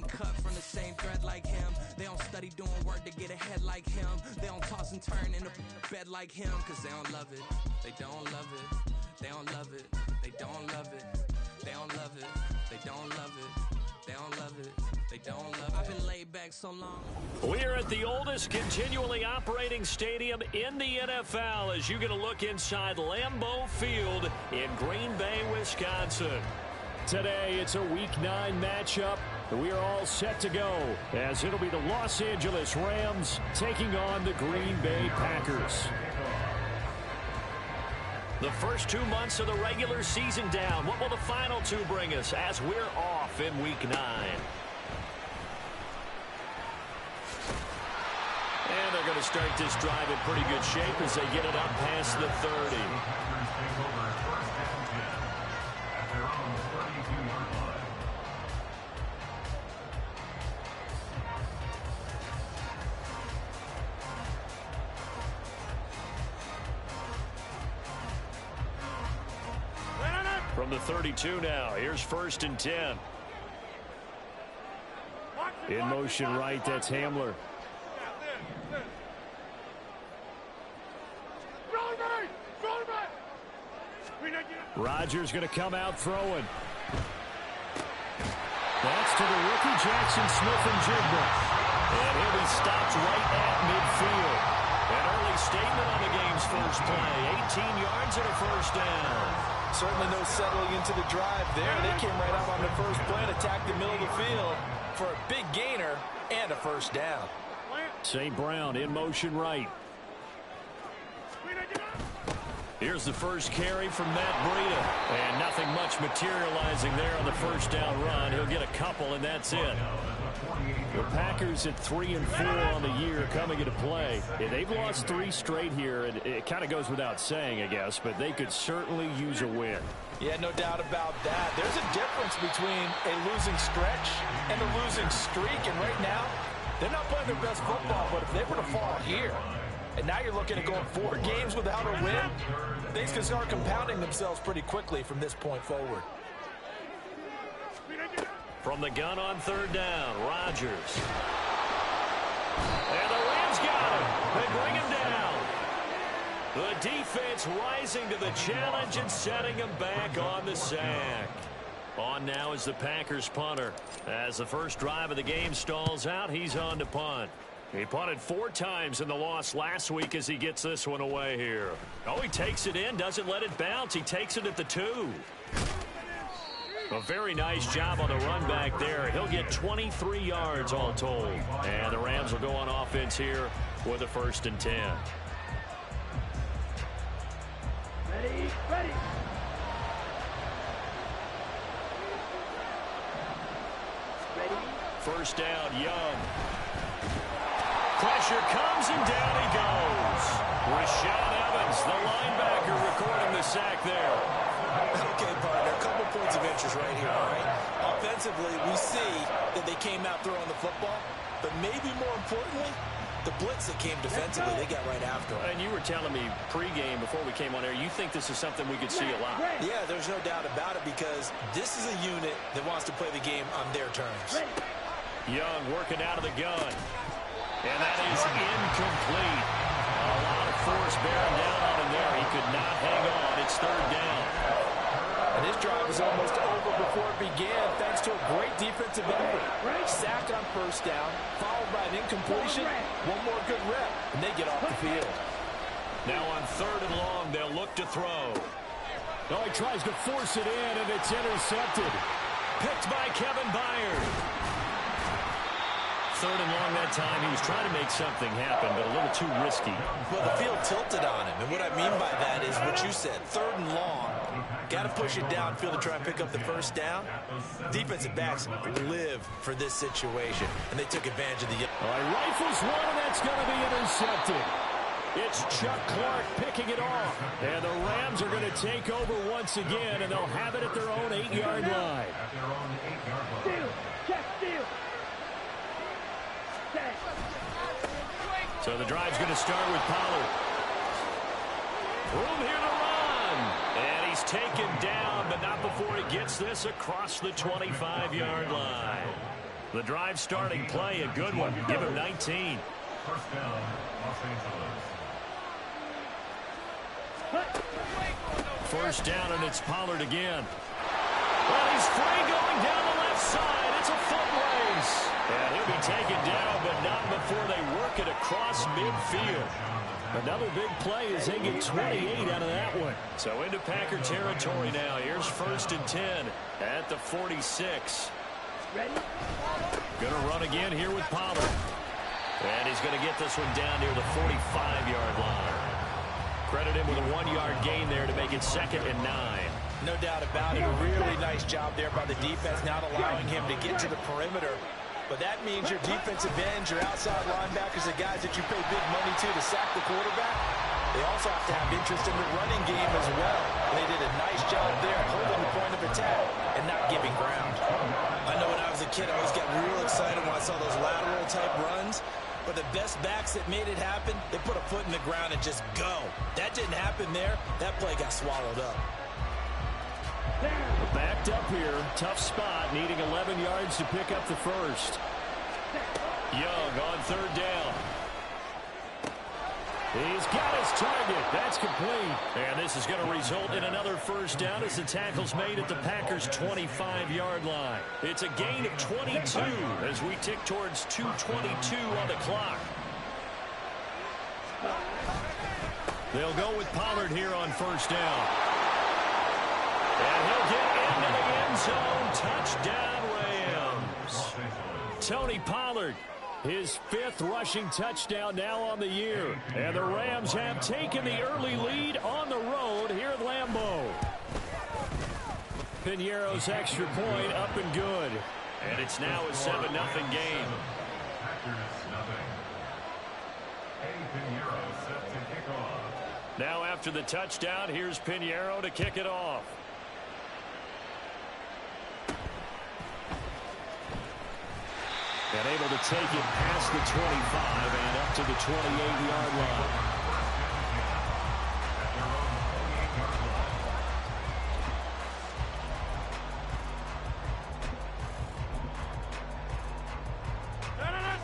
ain't cut from the same thread like him. They don't study doing work to get ahead like him. They don't toss and turn in the bed like him. Cause they don't love it, they don't love it. They don't love it, they don't love it. They don't love it, they don't love it. They don't love it, they don't love it. I've been laid back so long. We're at the oldest continually operating stadium in the NFL as you get a look inside Lambeau Field in Green Bay, Wisconsin. Today, it's a Week 9 matchup. We are all set to go as it'll be the Los Angeles Rams taking on the Green Bay Packers. The first 2 months of the regular season down. What will the final 2 bring us as we're off in Week 9? And they're going to start this drive in pretty good shape as they get it up past the 30. From the 32 now, here's 1st and 10. In motion right, that's Hamler. Rodgers going to come out throwing. That's to the rookie Jackson Smith-Njigba. And he'll be stopped right at midfield. An early statement on the game's first play. 18 yards and a first down. Certainly no settling into the drive there. They came right out on the first play and attacked the middle of the field for a big gainer and a first down. St. Brown in motion right. Here's the first carry from Matt Breida. And nothing much materializing there on the first down run. He'll get a couple, and that's it. The Packers at 3-4 on the year coming into play. Yeah, they've lost 3 straight here, and it kind of goes without saying, I guess, but they could certainly use a win. Yeah, no doubt about that. There's a difference between a losing stretch and a losing streak, and right now, they're not playing their best football, but if they were to fall here, and now you're looking at going 4 games without a win, things can start compounding themselves pretty quickly from this point forward. From the gun on 3rd down, Rodgers. And the Rams got him. They bring him down. The defense rising to the challenge and setting him back on the sack. On now is the Packers punter. As the first drive of the game stalls out, he's on to punt. He punted 4 times in the loss last week as he gets this one away here. Oh, he takes it in, doesn't let it bounce. He takes it at the 2. A very nice job on the run back there. He'll get 23 yards all told. And the Rams will go on offense here with a 1st and 10. Ready. First down, Young. Pressure comes and down he goes. Rashaan Evans, the linebacker, recording the sack there. Okay, partner, a couple points of interest right here, all right? Offensively, we see that they came out throwing the football, but maybe more importantly, the blitz that came defensively, they got right after it. And you were telling me pregame before we came on air, you think this is something we could see a lot. Yeah, there's no doubt about it because this is a unit that wants to play the game on their terms. Young working out of the gun. And that is incomplete. A lot of force bearing down on him there. He could not hang on. It's 3rd down. And his drive was almost over before it began thanks to a great defensive effort. Sack on 1st down, followed by an incompletion, one more good rep, and they get off the field. Now on 3rd and long, they'll look to throw. Oh, he tries to force it in, and it's intercepted. Picked by Kevin Byard. 3rd and long that time. He was trying to make something happen, but a little too risky. Well, the field tilted on him, and what I mean by that is what you said, 3rd and long. Got to push it downfield to try and pick up the 1st down. Defensive backs live for this situation, and they took advantage of the... All right, rifles one, and that's going to be intercepted. It's Chuck Clark picking it off. And the Rams are going to take over once again, and they'll have it at their own 8-yard line. Steal. Check steal. So the drive's going to start with Pollard. Room here to run. And he's taken down, but not before he gets this across the 25-yard line. The drive starting play, a good one. Give him 19. First down, Los Angeles. First down, and it's Pollard again. Well, he's free going down the left side. It's a foot race. And he'll be taken down, but not before they work it across midfield. Another big play as they get 28 out of that one. So into Packer territory now. Here's 1st and 10 at the 46. Going to run again here with Pollard. And he's going to get this one down near the 45-yard line. Credit him with a 1-yard gain there to make it 2nd and 9. No doubt about it. A really nice job there by the defense, not allowing him to get to the perimeter. But that means your defensive ends, your outside linebackers, the guys that you pay big money to sack the quarterback, they also have to have interest in the running game as well. And they did a nice job there holding the point of attack and not giving ground. I know when I was a kid, I always got real excited when I saw those lateral-type runs. But the best backs that made it happen, they put a foot in the ground and just go. That didn't happen there. That play got swallowed up. Backed up here. Tough spot. Needing 11 yards to pick up the first. Young on 3rd down. He's got his target. That's complete. And this is going to result in another first down as the tackle's made at the Packers' 25-yard line. It's a gain of 22 as we tick towards 2:22 on the clock. They'll go with Pollard here on 1st down. And he'll get into the end zone. Touchdown, Rams. Tony Pollard, his 5th rushing touchdown now on the year. And the Rams have taken the early lead on the road here at Lambeau. Piñeiro's extra point up and good. And it's now a 7-0 game. Packers nothing. Piñeiro set to kick off. Now after the touchdown, here's Piñeiro to kick it off. And able to take it past the 25 and up to the 28-yard line.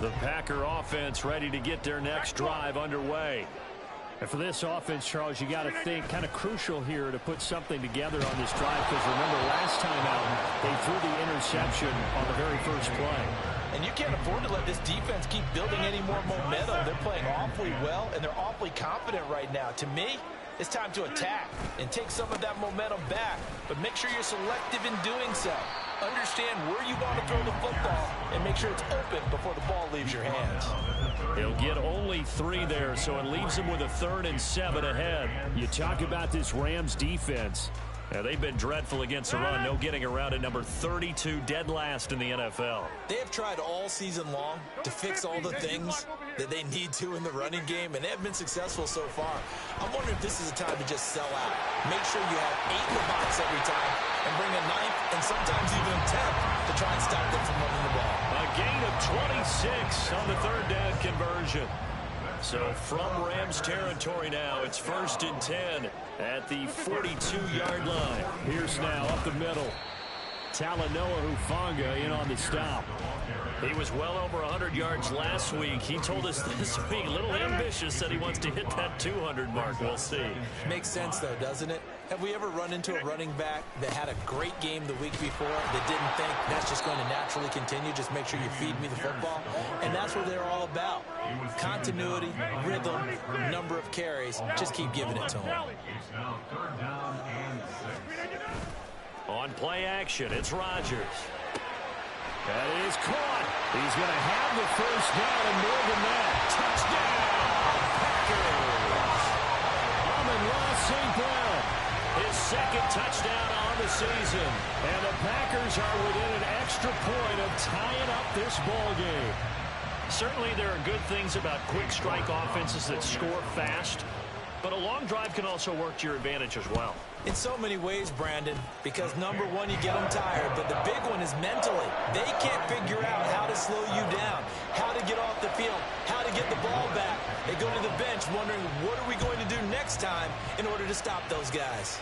The Packer offense ready to get their next drive underway. And for this offense, Charles, you got to think kind of crucial here to put something together on this drive, because remember last time out they threw the interception on the very first play. And you can't afford to let this defense keep building any more momentum. They're playing awfully well, and they're awfully confident right now. To me, it's time to attack and take some of that momentum back, but make sure you're selective in doing so. Understand where you want to throw the football and make sure it's open before the ball leaves your hands. He'll get only 3 there, so it leaves him with a 3rd and 7 ahead. You talk about this Rams defense. Now, they've been dreadful against the run. No getting around at number 32, dead last in the NFL. They have tried all season long to fix all the things that they need to in the running game, and they have been successful so far. I'm wondering if this is a time to just sell out. Make sure you have 8 in the box every time and bring a 9th and sometimes even a 10th to try and stop them from running the ball. A gain of 26 on the 3rd down conversion. So from Rams territory now, it's 1st and 10 at the 42-yard line. Here's now up the middle. Talanoa Hufanga in on the stop. He was well over 100 yards last week. He told us this week, a little ambitious, said he wants to hit that 200 mark. We'll see. Makes sense, though, doesn't it? Have we ever run into a running back that had a great game the week before that didn't think that's just going to naturally continue? Just make sure you feed me the football. And that's what they're all about. Continuity, rhythm, number of carries. Just keep giving it to them. It's now 3rd down and 6. On play action, it's Rodgers. That is caught. He's going to have the first down and more than that. Touchdown, Packers. Amon-Ra St. Brown. His 2nd touchdown on the season. And the Packers are within an extra point of tying up this ball game. Certainly there are good things about quick strike offenses that score fast, but a long drive can also work to your advantage as well. In so many ways, Brandon, because number one, you get them tired, but the big one is mentally. They can't figure out how to slow you down, how to get off the field, how to get the ball back. They go to the bench wondering, what are we going to do next time in order to stop those guys?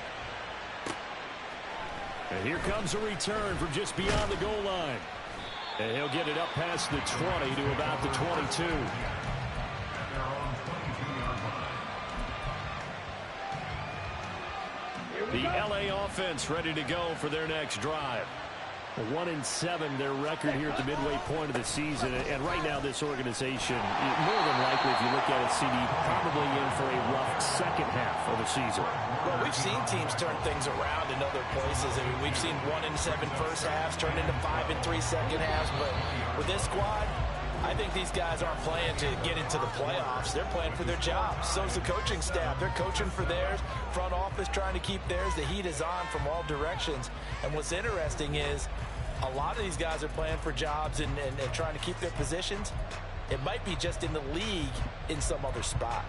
And here comes a return from just beyond the goal line. And he'll get it up past the 20 to about the 22. The LA offense ready to go for their next drive. 1-7 their record here at the midway point of the season. And right now this organization, more than likely if you look at it, CD, probably in for a rough second half of the season. Well, we've seen teams turn things around in other places. I mean, we've seen 1-7 first halves turn into 5-3 second halves. But with this squad, I think these guys aren't playing to get into the playoffs. They're playing for their jobs. So's the coaching staff. They're coaching for theirs. Front office trying to keep theirs. The heat is on from all directions. And what's interesting is a lot of these guys are playing for jobs and trying to keep their positions. It might be just in the league in some other spot.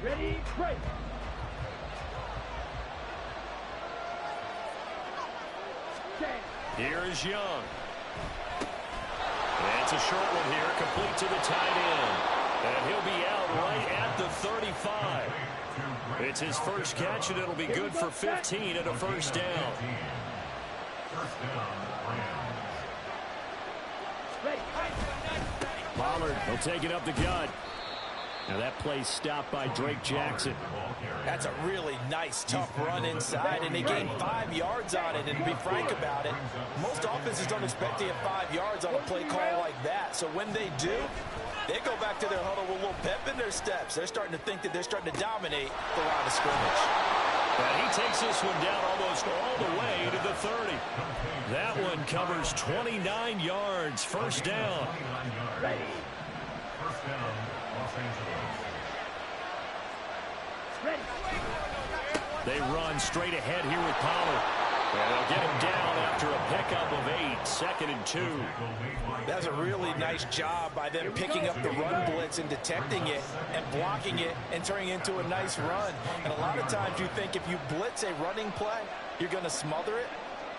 Ready, break. Here's Young. It's a short one here, complete to the tight end. And he'll be out right at the 35. It's his first catch, and it'll be good for 15 and a first down. Pollard will take it up the gut. Now that play stopped by Drake Jackson. That's a really nice, tough run inside, and they gained 5 yards on it. And to be frank about it, most offenses don't expect to get 5 yards on a play call like that. So when they do, they go back to their huddle with a little pep in their steps. They're starting to think that they're starting to dominate the line of scrimmage. And he takes this one down almost all the way to the 30. That one covers 29 yards. First down. First down, Los Angeles. They run straight ahead here with Pollard. And they'll get him down after a pickup of 8. 2nd and 2. That's a really nice job by them picking up the run blitz and detecting it and blocking it and turning it into a nice run. And a lot of times you think if you blitz a running play, you're going to smother it.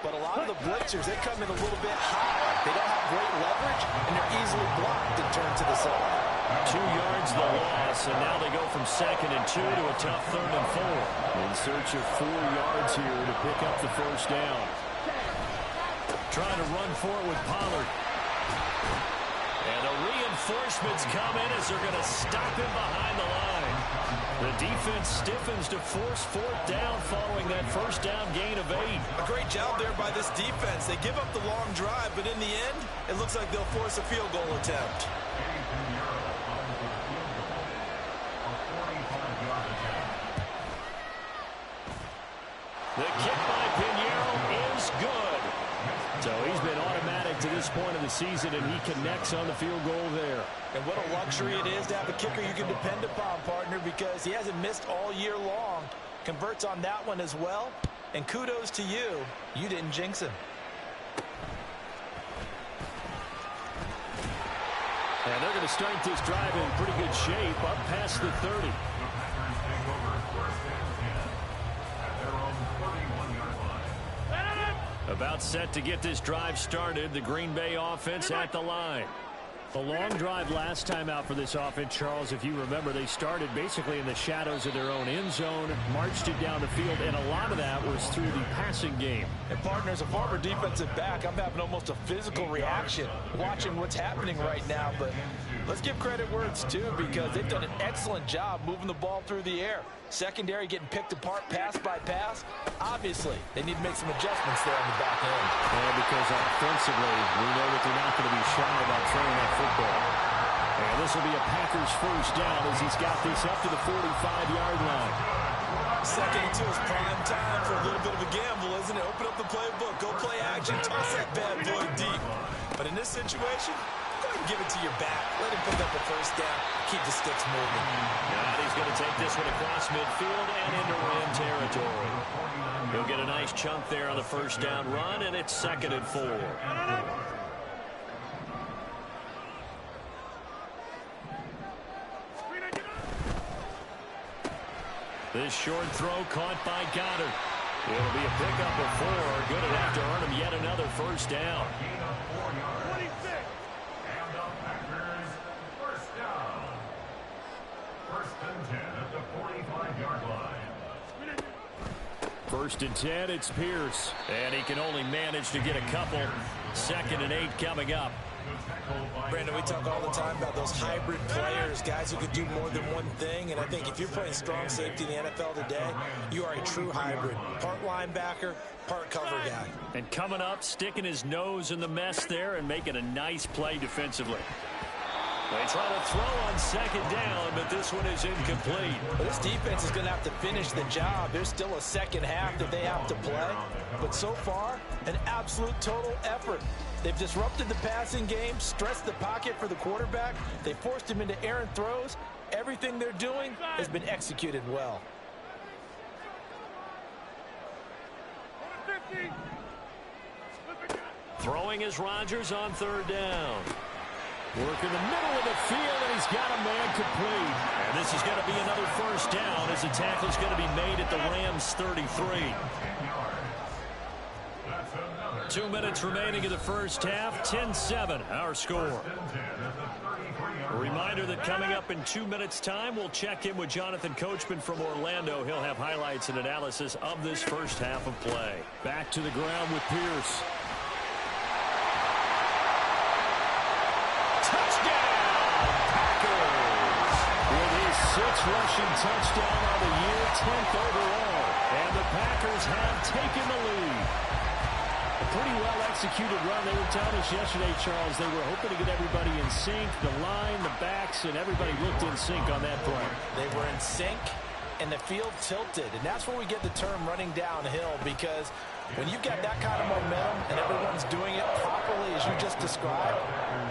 But a lot of the blitzers, they come in a little bit high. They don't have great leverage, and they're easily blocked and turned to the side. 2 yards the loss, and now they go from 2nd and 2 to a tough 3rd and 4. In search of 4 yards here to pick up the first down. Trying to run for it with Pollard. And the reinforcements come in as they're going to stop him behind the line. The defense stiffens to force 4th down following that first down gain of 8. A great job there by this defense. They give up the long drive, but in the end, it looks like they'll force a field goal attempt. The kick by Pinheiro is good. So he's been automatic to this point of the season, and he connects on the field goal there. And what a luxury it is to have a kicker you can depend upon, partner, because he hasn't missed all year long. Converts on that one as well. And kudos to you. You didn't jinx him. And they're going to start this drive in pretty good shape, up past the 30. About set to get this drive started. The Green Bay offense at the line. The long drive last time out for this offense, Charles, if you remember, they started basically in the shadows of their own end zone, marched it down the field, and a lot of that was through the passing game. And partner, as a former defensive back, I'm having almost a physical reaction watching what's happening right now. But let's give credit where it's due, because they've done an excellent job moving the ball through the air. Secondary getting picked apart pass by pass. Obviously, they need to make some adjustments there on the back end. Yeah, because offensively, we know that they're not going to be shy about throwing that football. And this will be a Packers first down as he's got this up to the 45-yard line. 2nd and 2 is prime time for a little bit of a gamble, isn't it? Open up the playbook, go play action, toss that bad boy deep. But in this situation, go ahead and give it to your back. Let him pick up the first down. Keep the sticks moving. And he's going to take this one across midfield and into Ram territory. He'll get a nice chunk there on the first down run, and it's 2nd and 4. This short throw caught by Goddard. It'll be a pickup of 4. Good enough to earn him yet another first down. First and 10, it's Pierce. And he can only manage to get a couple. 2nd and 8 coming up. Brandon, we talk all the time about those hybrid players, guys who can do more than one thing. And I think if you're playing strong safety in the NFL today, you are a true hybrid. Part linebacker, part cover guy. And coming up, sticking his nose in the mess there and making a nice play defensively. They try to throw on 2nd down, but this one is incomplete. Well, this defense is going to have to finish the job. There's still a second half that they have to play. But so far, an absolute total effort. They've disrupted the passing game, stressed the pocket for the quarterback. They forced him into errant throws. Everything they're doing has been executed well. Throwing is Rodgers on 3rd down. Work in the middle of the field, and he's got a man complete. And this is going to be another 1st down as the tackle is going to be made at the Rams' 33. 2 minutes remaining in the 1st half. 10-7, our score. A reminder that coming up in 2 minutes' time, we'll check in with Jonathan Coachman from Orlando. He'll have highlights and analysis of this 1st half of play. Back to the ground with Pierce. Sixth rushing touchdown on the year, 10th overall. And the Packers have taken the lead. A pretty well-executed run. They were telling us yesterday, Charles, they were hoping to get everybody in sync, the line, the backs, and everybody looked in sync on that play. They were in sync, and the field tilted. And that's where we get the term running downhill, because when you've got that kind of momentum and everyone's doing it properly as you just described,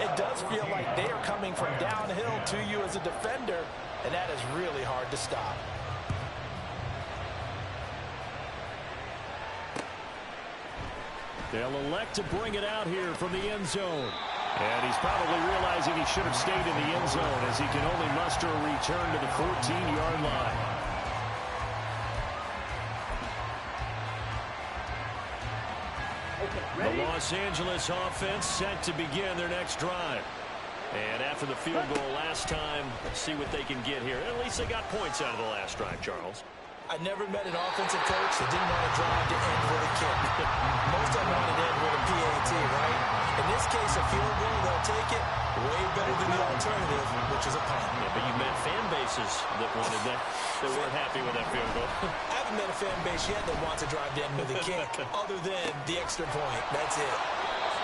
it does feel like they are coming from downhill to you as a defender, and that is really hard to stop. They'll elect to bring it out here from the end zone. And he's probably realizing he should have stayed in the end zone as he can only muster a return to the 14-yard line. The Los Angeles offense set to begin their next drive. And after the field goal last time, let's see what they can get here. At least they got points out of the last drive, Charles. I never met an offensive coach that didn't want to drive to end with a kick. Most of them wanted to end with a PAT, right? In this case, a field goal, they'll take it. Way better than the alternative, which is a punt. Yeah, but you met fan bases that wanted that, that weren't happy with that field goal. I haven't met a fan base yet that wants to drive to end with a kick, other than the extra point. That's it.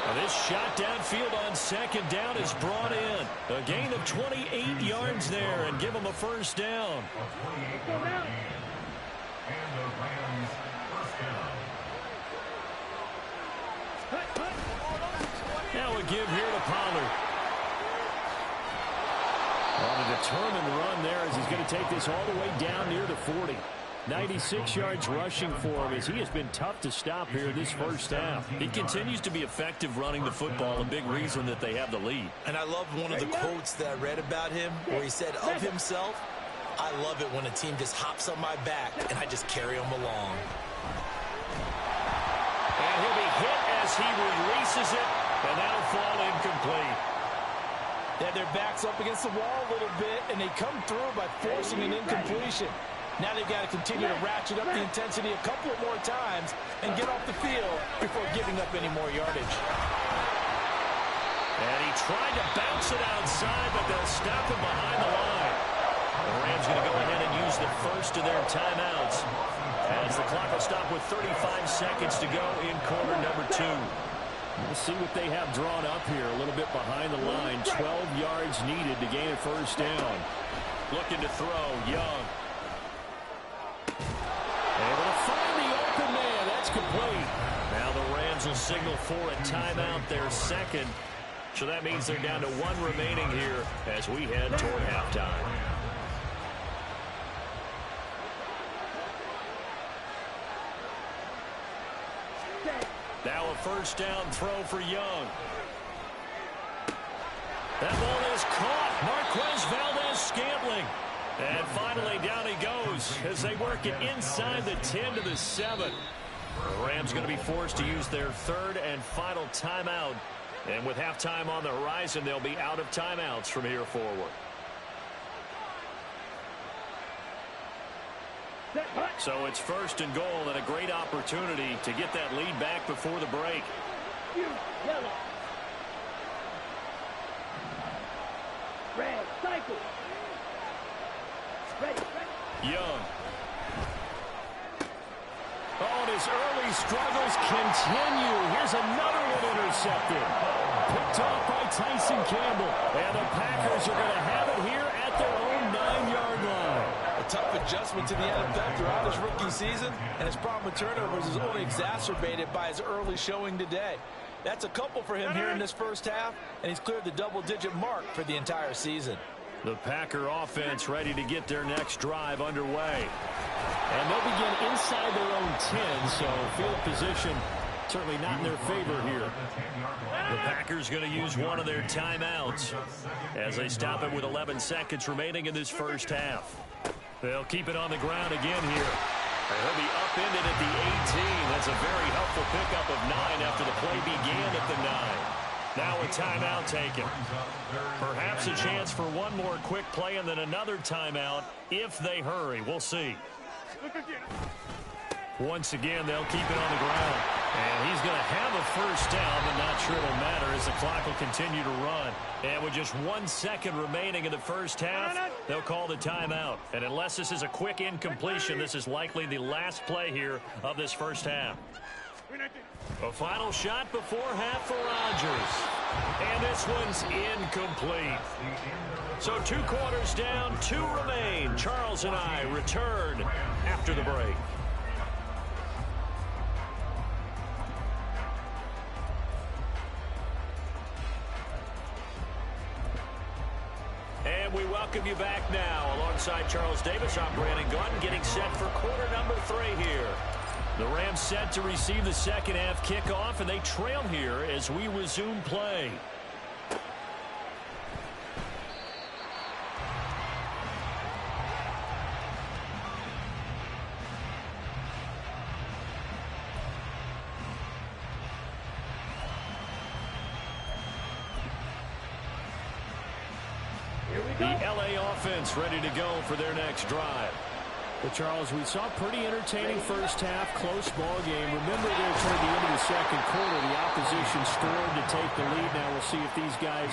Now this shot downfield on 2nd down is brought in. A gain of 28 yards there and give them a 1st down. Now a give here to Pollard. On a determined run there as he's going to take this all the way down near the 40. 96 yards rushing for him as he has been tough to stop here this 1st half. He continues to be effective running the football, a big reason that they have the lead. And I love one of the quotes that I read about him where he said of himself, "I love it when a team just hops on my back and I just carry them along." And he'll be hit as he releases it, and that'll fall incomplete. They have their backs up against the wall a little bit, and they come through by forcing an incompletion. Now they've got to continue to ratchet up the intensity a couple more times and get off the field before giving up any more yardage. And he tried to bounce it outside, but they'll stop him behind the line. The Rams going to go ahead and use the first of their timeouts as the clock will stop with 35 seconds to go in quarter number 2. We'll see what they have drawn up here a little bit behind the line. 12 yards needed to gain a 1st down. Looking to throw, Young. Able to find the open man. That's complete. Now the Rams will signal for a timeout, their 2nd. So that means they're down to 1 remaining here as we head toward halftime. Now a 1st down throw for Young. That ball is caught. Marquez Valdes-Scantling. And finally down he goes as they work it inside the 10 to the 7. The Rams going to be forced to use their 3rd and final timeout. And with halftime on the horizon, they'll be out of timeouts from here forward. So it's 1st and goal and a great opportunity to get that lead back before the break. Yellow. Red. Cycle. Ready. Young. Oh, and his early struggles continue. Here's another one intercepted. Picked off by Tyson Campbell. And the Packers are going to have it here at their own 9-yard line. A tough adjustment to the NFL throughout his rookie season, and his problem with turnovers is only exacerbated by his early showing today. That's a couple for him here in this first half, and he's cleared the double-digit mark for the entire season. The Packer offense ready to get their next drive underway. And they'll begin inside their own 10, so field position certainly not in their favor here. The Packers going to use one of their timeouts as they stop it with 11 seconds remaining in this first half. They'll keep it on the ground again here. And he'll be upended at the 18. That's a very helpful pickup of 9 after the play began at the 9. Now a timeout taken. Perhaps a chance for one more quick play and then another timeout if they hurry. We'll see. Once again, they'll keep it on the ground. And he's going to have a first down, but not sure it'll matter as the clock will continue to run. And with just 1 second remaining in the first half, they'll call the timeout. And unless this is a quick incompletion, this is likely the last play here of this first half. A final shot before half for Rodgers. And this one's incomplete. So 2 quarters down, 2 remain. Charles and I return after the break. And we welcome you back now. Alongside Charles Davis, I'm Brandon Gunn, getting set for quarter number 3 here. The Rams set to receive the second half kickoff, and they trail here as we resume play. The LA offense ready to go for their next drive. But Charles, we saw a pretty entertaining first half, close ball game. Remember there toward the end of the second quarter, the opposition scored to take the lead. Now we'll see if these guys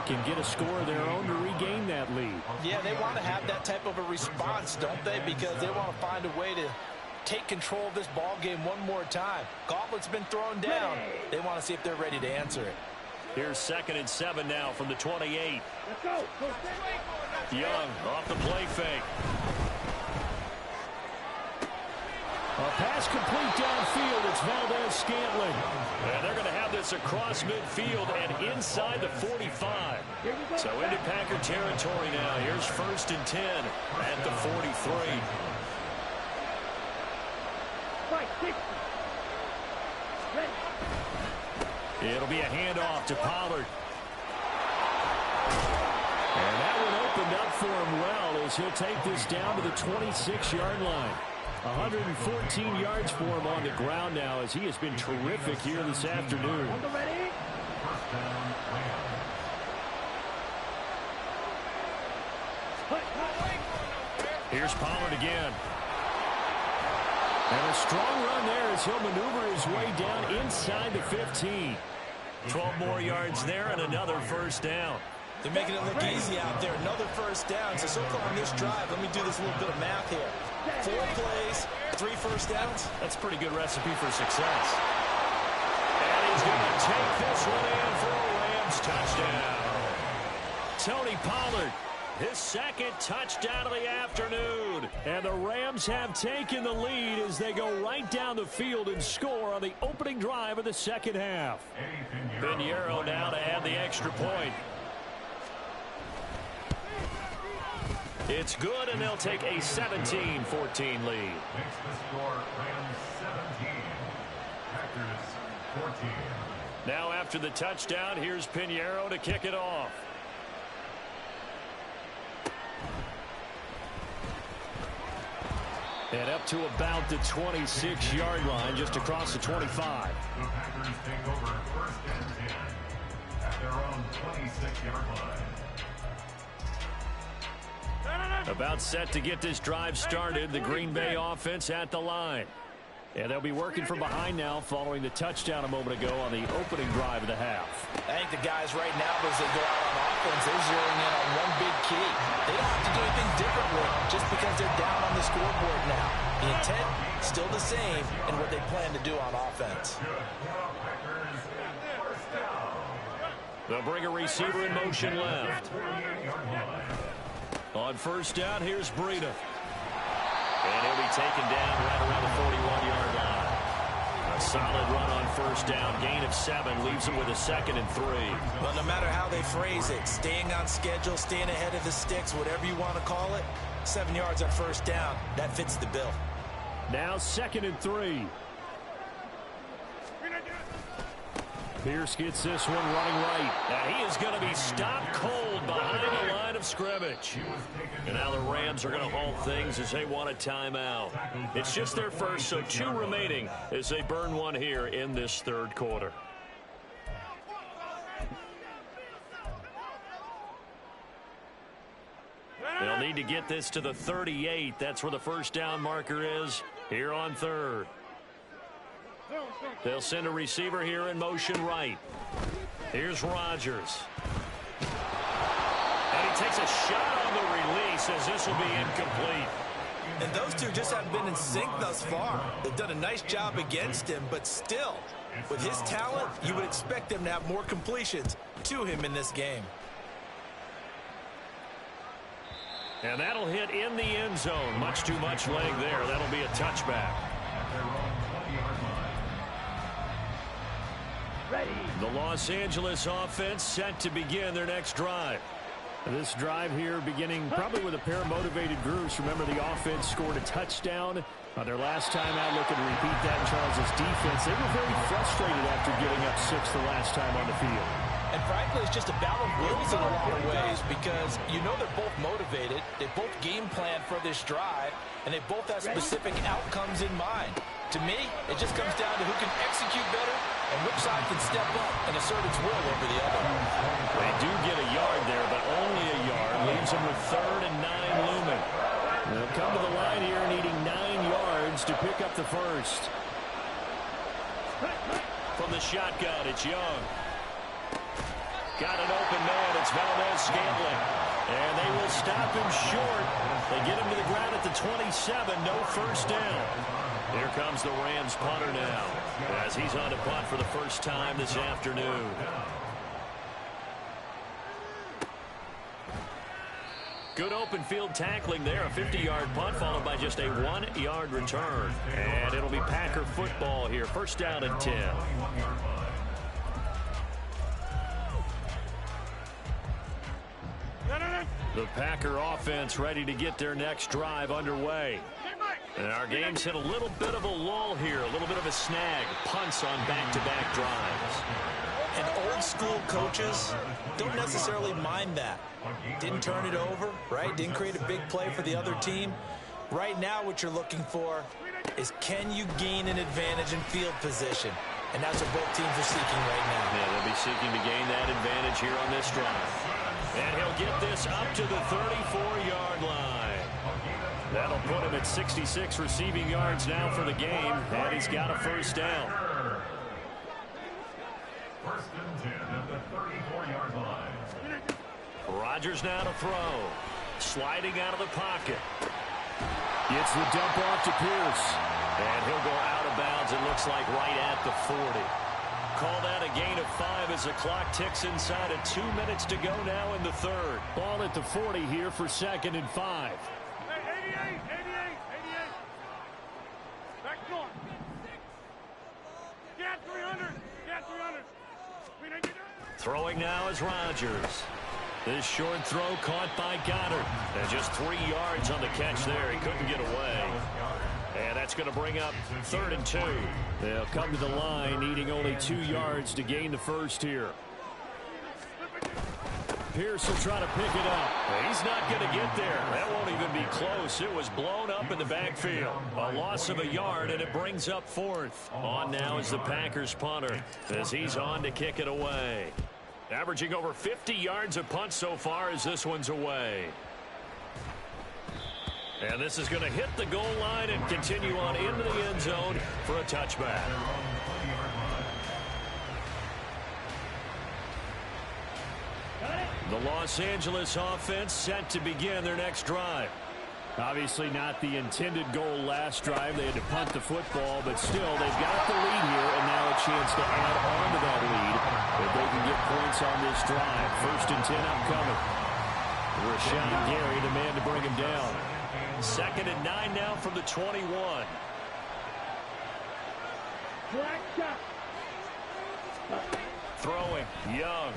can get a score of their own to regain that lead. Yeah, they want to have that type of a response, don't they? Because they want to find a way to take control of this ball game one more time. Gauntlet's been thrown down. They want to see if they're ready to answer it. Here's 2nd and 7 now from the 28. Let's go. Young off the play fake. A pass complete downfield. It's Valdez-Scantling. And they're going to have this across midfield and inside the 45. So into Packer territory now. Here's 1st and 10 at the 43. Right, 60. Ready. It'll be a handoff to Pollard. And that one opened up for him well as he'll take this down to the 26-yard line. 114 yards for him on the ground now as he has been terrific here this afternoon. Ready? Here's Pollard again. And a strong run there as he'll maneuver his way down inside the 15. 12 more yards there and another first down. They're making it look easy out there. Another first down. So far on this drive, let me do this little bit of math here. 4 plays, 3 first downs. That's a pretty good recipe for success. And he's going to take this one in for a Rams touchdown. Tony Pollard, his 2nd touchdown of the afternoon. And the Rams have taken the lead as they go right down the field and score on the opening drive of the second half. Pinheiro now to add the extra point. It's good, and they'll take a 17-14 lead. Makes the score Rams 17, Packers 14. Now after the touchdown, here's Pinheiro to kick it off. And up to about the 26-yard line, just across the 25. The Packers take over 1st and 10 at their own 26-yard line. About set to get this drive started. The Green Bay offense at the line. And they'll be working from behind now following the touchdown a moment ago on the opening drive of the half. I think the guys right now, as they go out on offense, they're zeroing in on one big key. They don't have to do anything differently just because they're down on the scoreboard now. The intent, still the same in what they plan to do on offense. They'll bring a receiver in motion left. On first down, here's Breida. And he'll be taken down right around the 41-yard line. A solid run on first down. Gain of 7 leaves him with a 2nd and 3. Well, no matter how they phrase it, staying on schedule, staying ahead of the sticks, whatever you want to call it, 7 yards on first down, that fits the bill. Now 2nd and 3. Pierce gets this one running right. Now he is going to be stopped cold behind the line of scrimmage. And now the Rams are going to halt things as they want a timeout. It's just their first, so 2 remaining as they burn one here in this third quarter. They'll need to get this to the 38. That's where the first down marker is here on third. They'll send a receiver here in motion right. Here's Rodgers. And he takes a shot on the release as this will be incomplete. And those two just haven't been in sync thus far. They've done a nice job against him, but still, with his talent, you would expect them to have more completions to him in this game. And that'll hit in the end zone. Much too much leg there. That'll be a touchback. Ready. The Los Angeles offense set to begin their next drive. This drive here beginning probably with a pair of motivated groups. Remember, the offense scored a touchdown on their last time out, looking to repeat that in Charles' defense. They were very frustrated after giving up 6 the last time on the field. And frankly, it's just a battle of wills in a lot of ways because you know they're both motivated. They both game plan for this drive, and they both have specific outcomes in mind. To me, it just comes down to who can execute better and which side can step up and assert its will over the other. They do get a yard there, but only a yard. Leaves them with 3rd and 9 looming. They'll come to the line here needing 9 yards to pick up the first. From the shotgun, it's Young. Got an open man. It's Valdez-Scantling. And they will stop him short. They get him to the ground at the 27. No first down. Here comes the Rams punter now as he's on to punt for the first time this afternoon. Good open field tackling there. A 50-yard punt followed by just a 1-yard return. And it'll be Packer football here. First down and 10. The Packer offense ready to get their next drive underway. And our game's hit a little bit of a lull here, a little bit of a snag. Punts on back-to-back drives. And old-school coaches don't necessarily mind that. Didn't turn it over, right? Didn't create a big play for the other team. Right now what you're looking for is can you gain an advantage in field position? And that's what both teams are seeking right now. Yeah, they'll be seeking to gain that advantage here on this drive. And he'll get this up to the 34-yard line. That'll put him at 66 receiving yards now for the game, and he's got a first down. First and 10 at the 34-yard line. Rodgers now to throw. Sliding out of the pocket. Gets the dump off to Pierce. And he'll go out of bounds, it looks like, right at the 40. Call that a gain of 5 as the clock ticks inside of 2 minutes to go now in the third. Ball at the 40 here for 2nd and 5. 88. Back north. Get 300. Throwing now is Rodgers. This short throw caught by Goddard. And just 3 yards on the catch there. He couldn't get away. And that's going to bring up 3rd and 2. They'll come to the line needing only 2 yards to gain the first here. Pierce will try to pick it up. He's not going to get there. That won't even be close. It was blown up in the backfield. A loss of a yard, and it brings up 4th. On now is the Packers punter as he's on to kick it away. Averaging over 50 yards a punt so far as this one's away. And this is going to hit the goal line and continue on into the end zone for a touchback. The Los Angeles offense set to begin their next drive. Obviously not the intended goal last drive. They had to punt the football, but still, they've got the lead here, and now a chance to add on to that lead if they can get points on this drive. 1st and 10 upcoming. Rashawn Gary, the man to bring him down. 2nd and 9 now from the 21. Throwing, Young.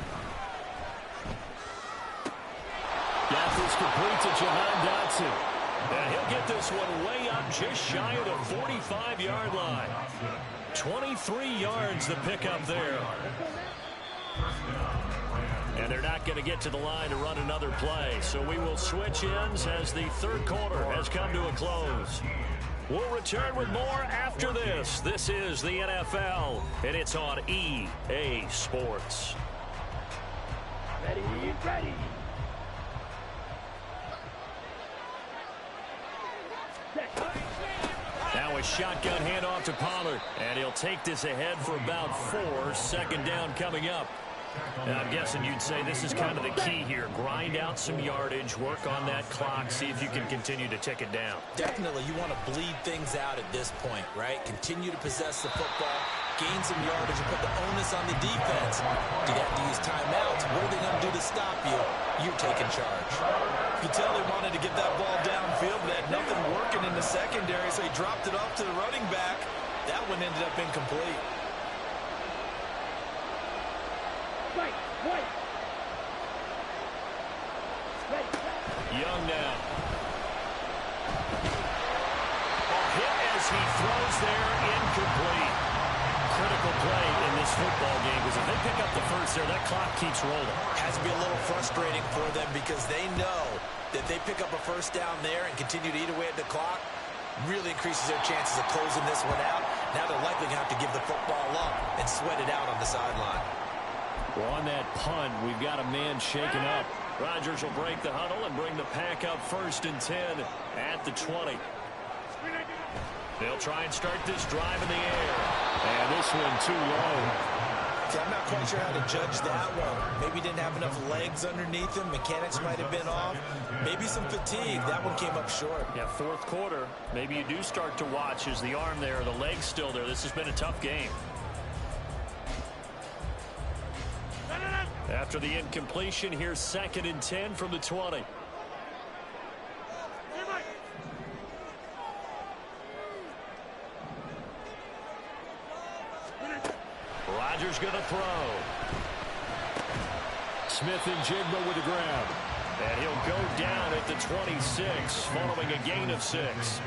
Got this complete to Jahan Dotson. And he'll get this one way up just shy of the 45-yard line. 23 yards the pickup there. And they're not going to get to the line to run another play. So we will switch ends as the 3rd quarter has come to a close. We'll return with more after this. This is the NFL, and it's on EA Sports. Ready. Now a shotgun handoff to Pollard, and he'll take this ahead for about 4. 2nd down coming up. And I'm guessing you'd say this is kind of the key here. Grind out some yardage, work on that clock, see if you can continue to tick it down. Definitely, you want to bleed things out at this point, right? Continue to possess the football, gain some yardage, and put the onus on the defense. Do you have to use timeouts? What are they going to do to stop you? You're taking charge. You can tell they wanted to get that ball downfield, but had nothing working in the secondary, so he dropped it off to the running back. That one ended up incomplete. Young now. A hit as he throws there, incomplete. Critical play in this football game, because if they pick up the first there, that clock keeps rolling. Has to be a little frustrating for them because they know that they pick up a 1st down there and continue to eat away at the clock, really increases their chances of closing this one out. Now they're likely going to have to give the football up and sweat it out on the sideline. Well, on that punt, we've got a man shaken up. Rodgers will break the huddle and bring the pack up 1st and 10 at the 20. They'll try and start this drive in the air. And this one too low. See, I'm not quite sure how to judge that one. Maybe didn't have enough legs underneath him. Mechanics might have been off. Maybe some fatigue. That one came up short. Yeah, 4th quarter. Maybe you do start to watch as the arm there, the leg's still there. This has been a tough game. After the incompletion, here's 2nd and 10 from the 20. Rodgers going to throw. Smith and Jigba with the grab. And he'll go down at the 26, following a gain of 6.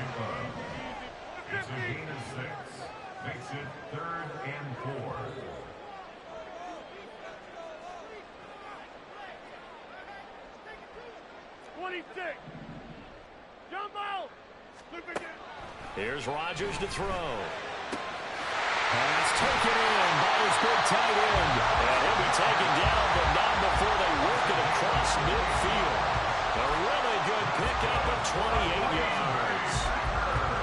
It's a gain of 6. Makes it 3rd and 4. Here's Rodgers to throw. Pass taken in by his big tight end. And he'll be taken down, but not before they work it across midfield. A really good pickup of 28 yards.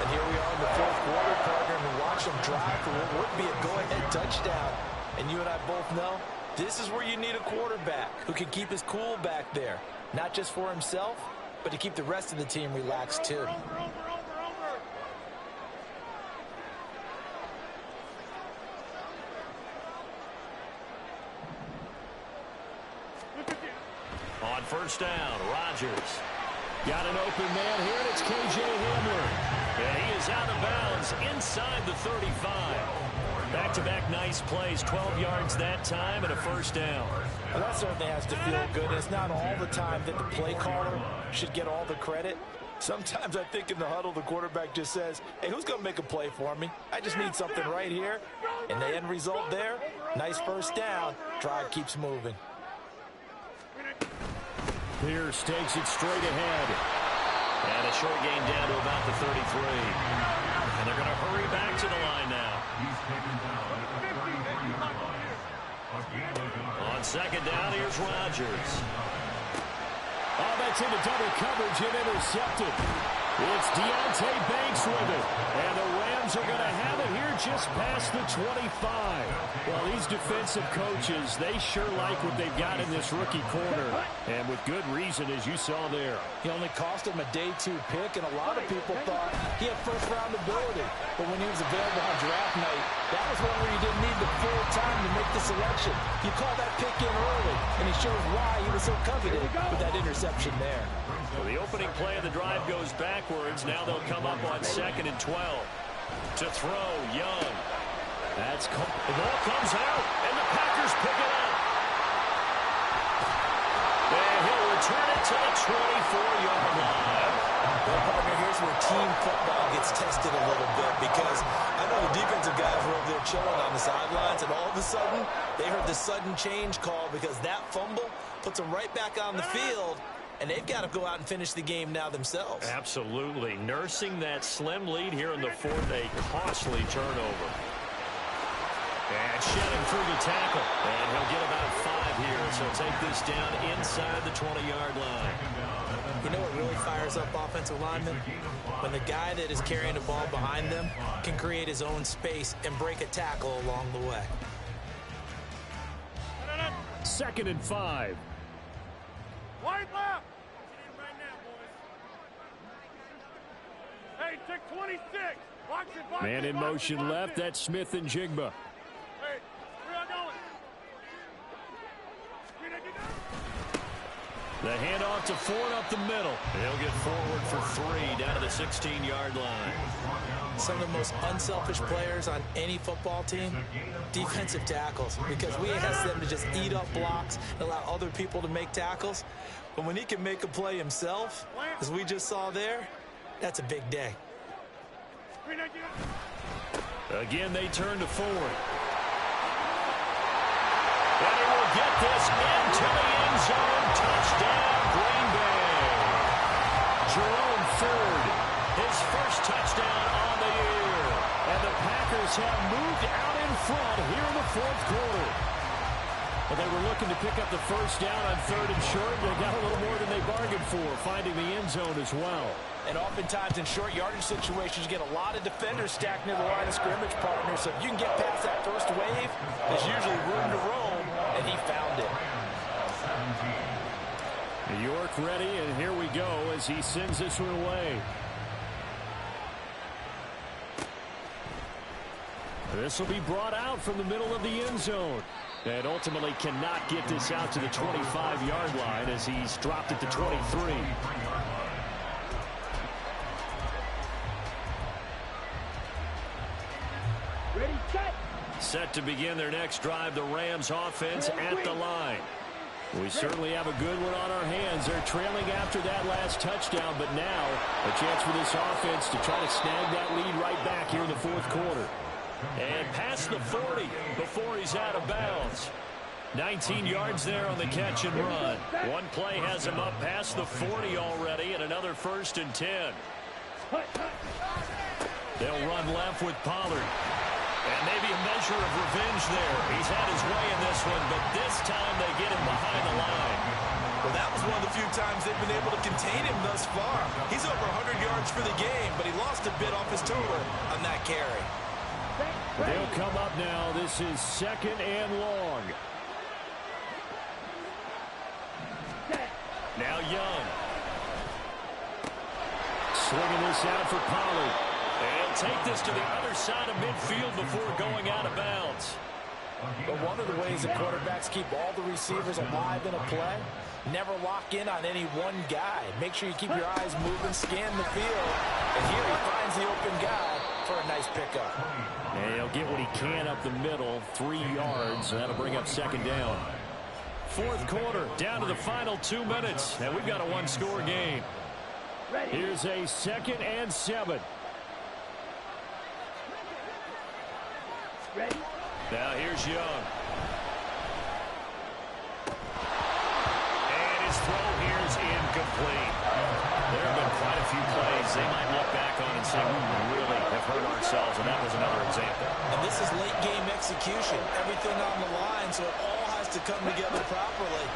And here we are in the 4th quarter, partner, and watch them drive for what would be a go-ahead touchdown. And you and I both know this is where you need a quarterback who can keep his cool back there. Not just for himself, but to keep the rest of the team relaxed too. On 1st down, Rodgers. Got an open man here, and it's K.J. Hamler. And he is out of bounds inside the 35. Back-to-back nice plays, 12 yards that time and a 1st down. Well, that certainly has to feel good. And it's not all the time that the play caller should get all the credit. Sometimes I think in the huddle, the quarterback just says, hey, who's going to make a play for me? I just need something right here. And the end result there, nice 1st down. Drive keeps moving. Pierce takes it straight ahead. And a short gain down to about the 33. And they're going to hurry back to the line now. He's taken down at the 33-yard line. On 2nd down, here's Rodgers. Oh, that's into double coverage and intercepted. It's Deonte Banks with it. And the Rams are going to have it here just past the 25. Well, these defensive coaches, they sure like what they've got in this rookie corner. And with good reason, as you saw there. He only cost him a day 2 pick, and a lot of people thought he had first-round ability. But when he was available on draft night, that was one where you didn't need the full time to make the selection. You call that pick in early, and he shows why he was so coveted with that interception there. Well, the opening play of the drive goes backwards. Now they'll come up on 2nd and 12. To throw, Young. That's caught. The ball comes out, and the Packers pick it up. And he'll return it to the 24-yard line. Well, partner, here's where team football gets tested a little bit, because I know the defensive guys were over there chilling on the sidelines, and all of a sudden, they heard the sudden change call because that fumble puts them right back on the field, and they've got to go out and finish the game now themselves. Absolutely. Nursing that slim lead here in the 4th, a costly turnover. And shedding through the tackle. And he'll get about 5 here, so take this down inside the 20-yard line. You know what really fires up offensive linemen? When the guy that is carrying the ball behind them can create his own space and break a tackle along the way. 2nd and 5. Wide left. Right now, boys. Hey, check 26. Watch it, Man in motion left. That's Smith and Jigba. Hey, where y'all going? The handoff to Ford up the middle. He'll get forward for 3 down to the 16-yard line. Some of the most unselfish players on any football team, defensive tackles, because we ask them to just eat up blocks and allow other people to make tackles. But when he can make a play himself, as we just saw there, that's a big day. Again, they turn to Ford. And he will get this into the end zone. Touchdown, Green Bay. Jerome Ford, his first touchdown on the year. And the Packers have moved out in front here in the 4th quarter. Well, they were looking to pick up the first down on 3rd and short. They got a little more than they bargained for, finding the end zone as well. And oftentimes in short yardage situations, you get a lot of defenders stacked near the line of scrimmage, partner. So if you can get past that first wave, there's usually room to roam, and he found it. New York ready, and here we go as he sends this one away. This will be brought out from the middle of the end zone. And ultimately cannot get this out to the 25-yard line as he's dropped it to 23. Ready, set. Set to begin their next drive, the Rams offense at the line. We certainly have a good one on our hands. They're trailing after that last touchdown, but now a chance for this offense to try to snag that lead right back here in the 4th quarter. And past the 40 before he's out of bounds. 19 yards there on the catch and run. One play has him up past the 40 already, and another 1st and 10. They'll run left with Pollard. And maybe a measure of revenge there. He's had his way in this one, but this time they get him behind the line. Well, that was one of the few times they've been able to contain him thus far. He's over 100 yards for the game, but he lost a bit off his total on that carry. They'll come up now. This is 2nd and long. Now Young. Swinging this out for Pollard. They'll take this to the other side of midfield before going out of bounds. But one of the ways that quarterbacks keep all the receivers alive in a play, never lock in on any one guy. Make sure you keep your eyes moving, scan the field. And here he finds the open guy for a nice pickup. And he'll get what he can up the middle, 3 yards. That'll bring up 2nd down. 4th quarter, down to the final 2 minutes, and we've got a 1-score game. Here's a 2nd and 7. Ready. Now here's Young. And his throw here is incomplete. There have been quite a few plays they might look back on and say, we really have hurt ourselves, and that was another example. And this is late game execution. Everything on the line, so it all has to come together properly.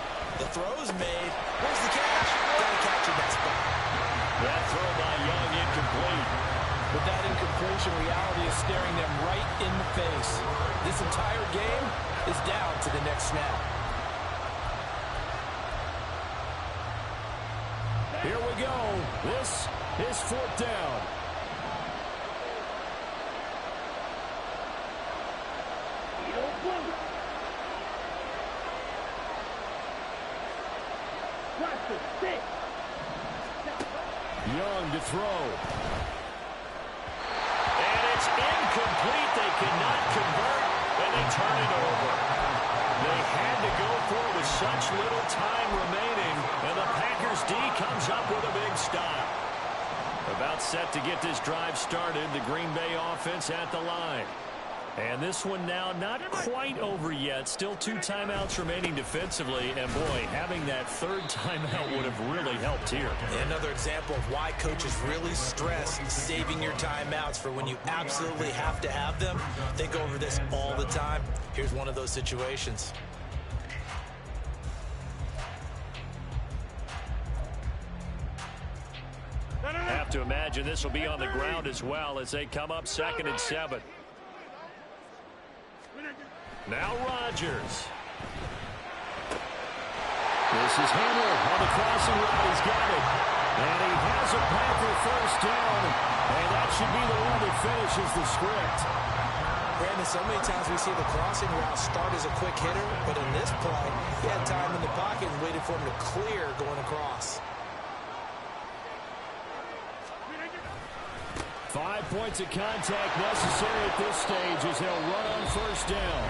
The throw's made. Where's the catch? Got to catch in that spot. That throw by Young incomplete. With that incompletion, reality is staring them right in the face. This entire game is down to the next snap. Here we go. This is 4th down. Young to throw. And it's incomplete. They cannot convert, and they turn it over. They had to go for it with such little time remaining, and the Packers D comes up with a big stop. About set to get this drive started, the Green Bay offense at the line. And this one now not quite over yet. Still 2 timeouts remaining defensively. And, boy, having that 3rd timeout would have really helped here. Another example of why coaches really stress saving your timeouts for when you absolutely have to have them. They go over this all the time. Here's one of those situations. Have to imagine this will be on the ground as well as they come up 2nd and 7. Now Rodgers. This is Hamler on the crossing route. He's got it. And he has a Packer 1st down. And that should be the one that finishes the script. Brandon, so many times we see the crossing route start as a quick hitter, but in this play, he had time in the pocket and waited for him to clear going across. 5 points of contact necessary at this stage as they'll run on 1st down.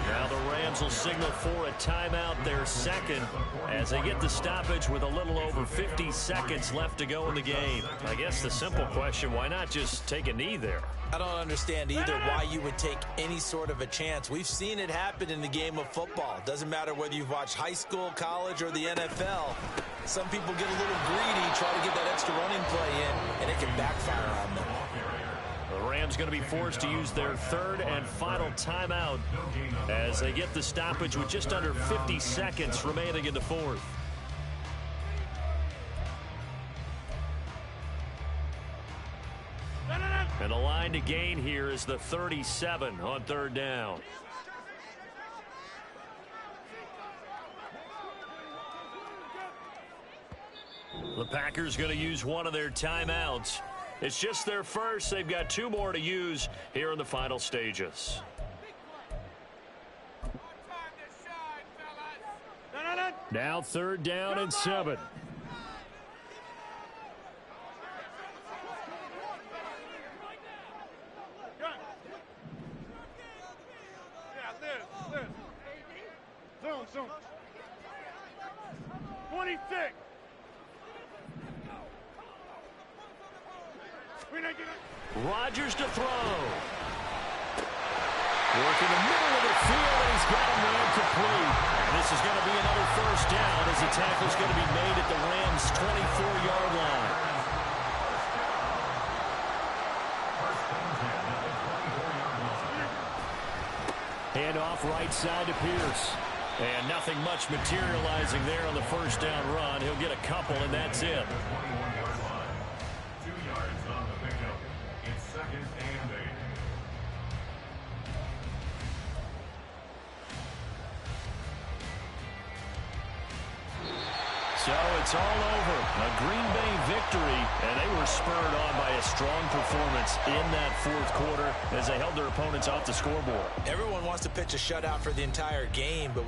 Now the Rams will signal for a timeout, their 2nd, as they get the stoppage with a little over 50 seconds left to go in the game. I guess the simple question, why not just take a knee there? I don't understand either why you would take any sort of a chance. We've seen it happen in the game of football. Doesn't matter whether you've watched high school, college, or the NFL. Some people get a little greedy, try to get that extra running play in, and it can backfire on them. The Rams going to be forced to use their 3rd and final timeout as they get the stoppage with just under 50 seconds remaining in the 4th. And the line to gain here is the 37 on 3rd down. The Packers going to use one of their timeouts. It's just their first. They've got 2 more to use here in the final stages. Now 3rd down and 7. Zone. 26. Rodgers to throw. Working the middle of the field, and he's got a man complete. This is going to be another 1st down as the tackle's going to be made at the Rams' 24-yard line. Hand off right side to Pierce. And nothing much materializing there on the 1st down run. He'll get a couple, and that's it. 2 yards on the pickup. It's 2nd and 8. So it's all over. A Green Bay victory, and they were spurred on by a strong performance in that 4th quarter as they held their opponents off the scoreboard. Everyone wants to pitch a shutout for the entire game, but